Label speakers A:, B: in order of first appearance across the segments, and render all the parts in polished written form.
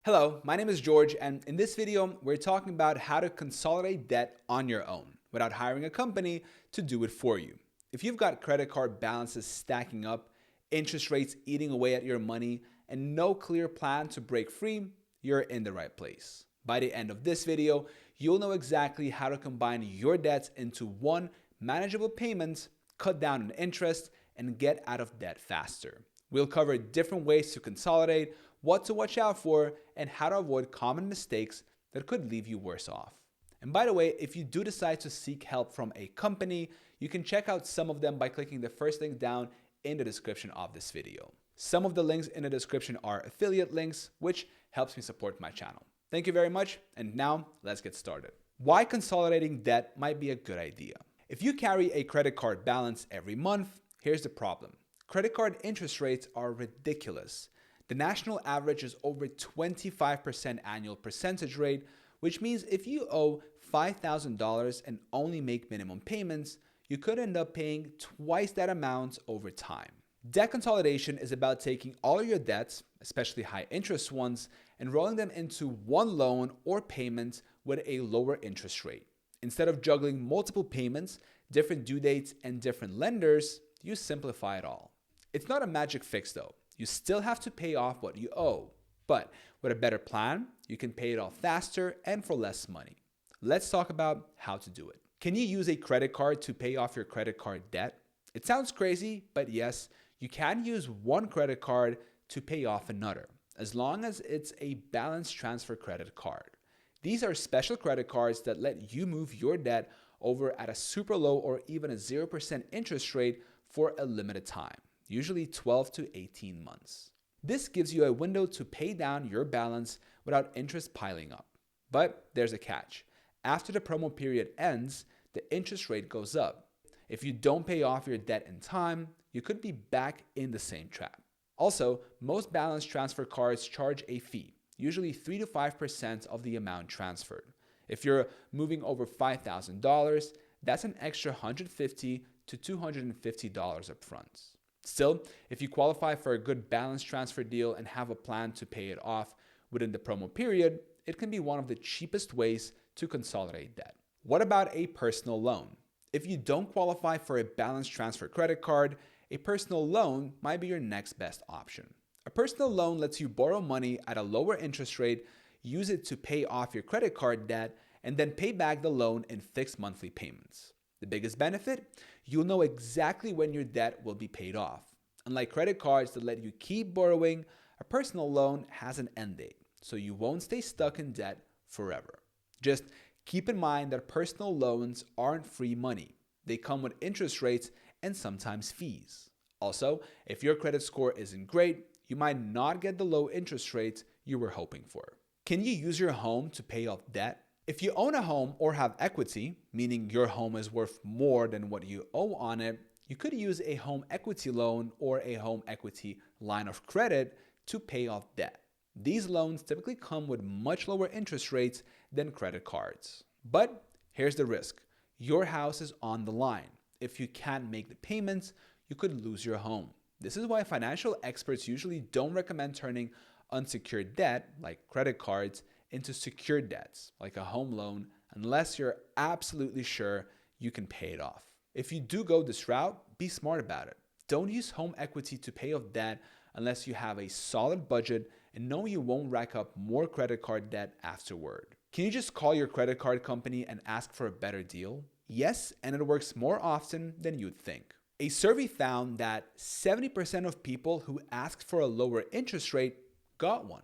A: Hello, my name is George, and in this video, we're talking about how to consolidate debt on your own without hiring a company to do it for you. If you've got credit card balances stacking up, interest rates eating away at your money, and no clear plan to break free, you're in the right place. By the end of this video, you'll know exactly how to combine your debts into one manageable payment, cut down on interest, and get out of debt faster. We'll cover different ways to consolidate, what to watch out for, and how to avoid common mistakes that could leave you worse off. And by the way, if you do decide to seek help from a company, you can check out some of them by clicking the first link down in the description of this video. Some of the links in the description are affiliate links, which helps me support my channel. Thank you very much, and now let's get started. Why consolidating debt might be a good idea. If you carry a credit card balance every month, here's the problem. Credit card interest rates are ridiculous. The national average is over 25% annual percentage rate, which means if you owe $5,000 and only make minimum payments, you could end up paying twice that amount over time. Debt consolidation is about taking all of your debts, especially high interest ones, and rolling them into one loan or payment with a lower interest rate. Instead of juggling multiple payments, different due dates, and different lenders, you simplify it all. It's not a magic fix though. You still have to pay off what you owe, but with a better plan, you can pay it off faster and for less money. Let's talk about how to do it. Can you use a credit card to pay off your credit card debt? It sounds crazy, but yes, you can use one credit card to pay off another, as long as it's a balance transfer credit card. These are special credit cards that let you move your debt over at a super low or even a 0% interest rate for a limited time, usually 12 to 18 months. This gives you a window to pay down your balance without interest piling up. But there's a catch. After the promo period ends, the interest rate goes up. If you don't pay off your debt in time, you could be back in the same trap. Also, most balance transfer cards charge a fee, usually 3 to 5% of the amount transferred. If you're moving over $5,000, that's an extra $150 to $250 upfront. Still, if you qualify for a good balance transfer deal and have a plan to pay it off within the promo period, it can be one of the cheapest ways to consolidate debt. What about a personal loan? If you don't qualify for a balance transfer credit card, a personal loan might be your next best option. A personal loan lets you borrow money at a lower interest rate, use it to pay off your credit card debt, and then pay back the loan in fixed monthly payments. The biggest benefit? You'll know exactly when your debt will be paid off. Unlike credit cards that let you keep borrowing, a personal loan has an end date, so you won't stay stuck in debt forever. Just keep in mind that personal loans aren't free money. They come with interest rates and sometimes fees. Also, if your credit score isn't great, you might not get the low interest rates you were hoping for. Can you use your home to pay off debt? If you own a home or have equity, meaning your home is worth more than what you owe on it, you could use a home equity loan or a home equity line of credit to pay off debt. These loans typically come with much lower interest rates than credit cards. But here's the risk. Your house is on the line. If you can't make the payments, you could lose your home. This is why financial experts usually don't recommend turning unsecured debt, like credit cards, into secured debts, like a home loan, unless you're absolutely sure you can pay it off. If you do go this route, be smart about it. Don't use home equity to pay off debt unless you have a solid budget and know you won't rack up more credit card debt afterward. Can you just call your credit card company and ask for a better deal? Yes, and it works more often than you'd think. A survey found that 70% of people who asked for a lower interest rate got one.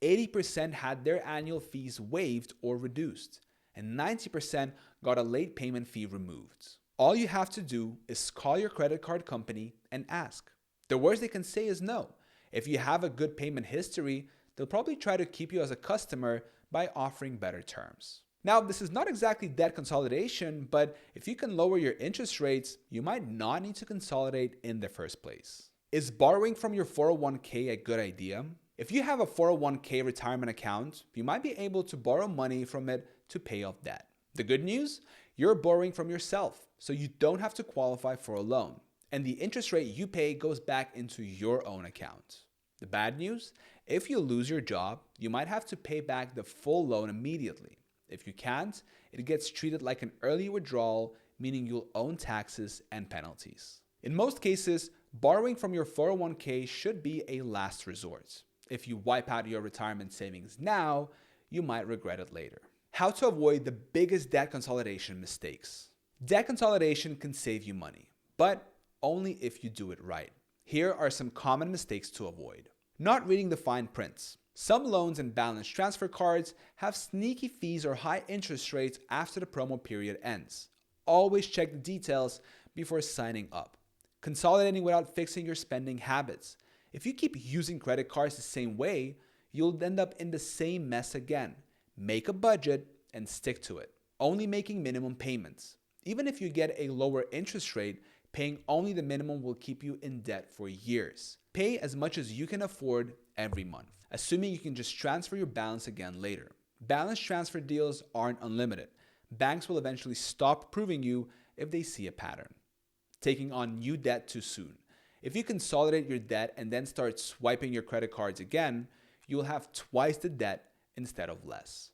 A: 80% had their annual fees waived or reduced, and 90% got a late payment fee removed. All you have to do is call your credit card company and ask. The worst they can say is no. If you have a good payment history, they'll probably try to keep you as a customer by offering better terms. Now, this is not exactly debt consolidation, but if you can lower your interest rates, you might not need to consolidate in the first place. Is borrowing from your 401k a good idea? If you have a 401k retirement account, you might be able to borrow money from it to pay off debt. The good news? You're borrowing from yourself, so you don't have to qualify for a loan. And the interest rate you pay goes back into your own account. The bad news? If you lose your job, you might have to pay back the full loan immediately. If you can't, it gets treated like an early withdrawal, meaning you'll owe taxes and penalties. In most cases, borrowing from your 401k should be a last resort. If you wipe out your retirement savings now, you might regret it later. How to avoid the biggest debt consolidation mistakes. Debt consolidation can save you money, but only if you do it right. Here are some common mistakes to avoid. Not reading the fine prints. Some loans and balance transfer cards have sneaky fees or high interest rates after the promo period ends. Always check the details before signing up. Consolidating without fixing your spending habits. If you keep using credit cards the same way, you'll end up in the same mess again. Make a budget and stick to it. Only making minimum payments. Even if you get a lower interest rate, paying only the minimum will keep you in debt for years. Pay as much as you can afford every month, assuming you can just transfer your balance again later. Balance transfer deals aren't unlimited. Banks will eventually stop approving you if they see a pattern. Taking on new debt too soon. If you consolidate your debt and then start swiping your credit cards again, you'll have twice the debt instead of less.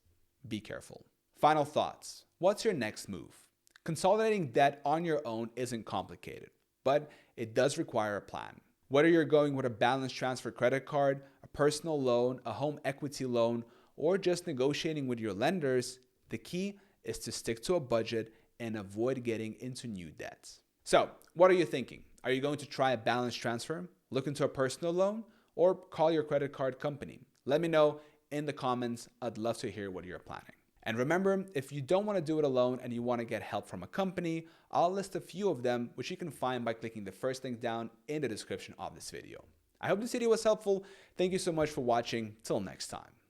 A: Be careful. Final thoughts. What's your next move? Consolidating debt on your own isn't complicated, but it does require a plan. Whether you're going with a balance transfer credit card, a personal loan, a home equity loan, or just negotiating with your lenders, the key is to stick to a budget and avoid getting into new debts. So, what are you thinking? Are you going to try a balance transfer, look into a personal loan, or call your credit card company? Let me know in the comments. I'd love to hear what you're planning. And remember, if you don't want to do it alone and you want to get help from a company, I'll list a few of them, which you can find by clicking the first link down in the description of this video. I hope this video was helpful. Thank you so much for watching. Till next time.